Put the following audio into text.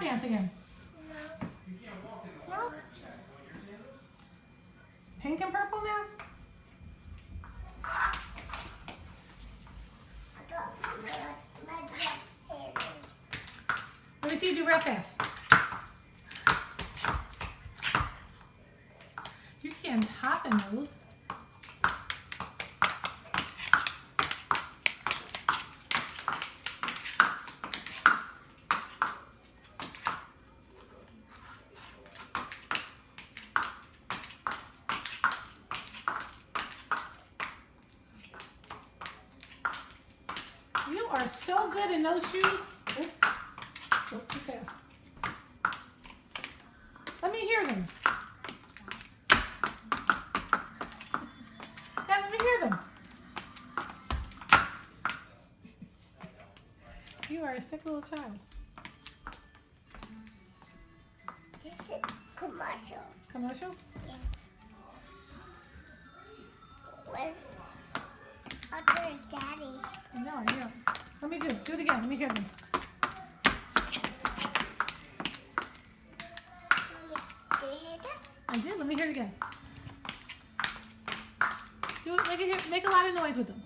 dance again? No? Pink and purple now? Let me see you do real fast. You can't hop in those. You are so good in those shoes. Oops. Go too fast. Let me hear them. Yeah, let me hear them. You are a sick little child. This is commercial. Commercial? Yeah. Where's other daddy? I know. Let me do it. Do it again. Let me hear them. Do you hear that? I did. Let me hear it again. Do it. Make a lot of noise with them.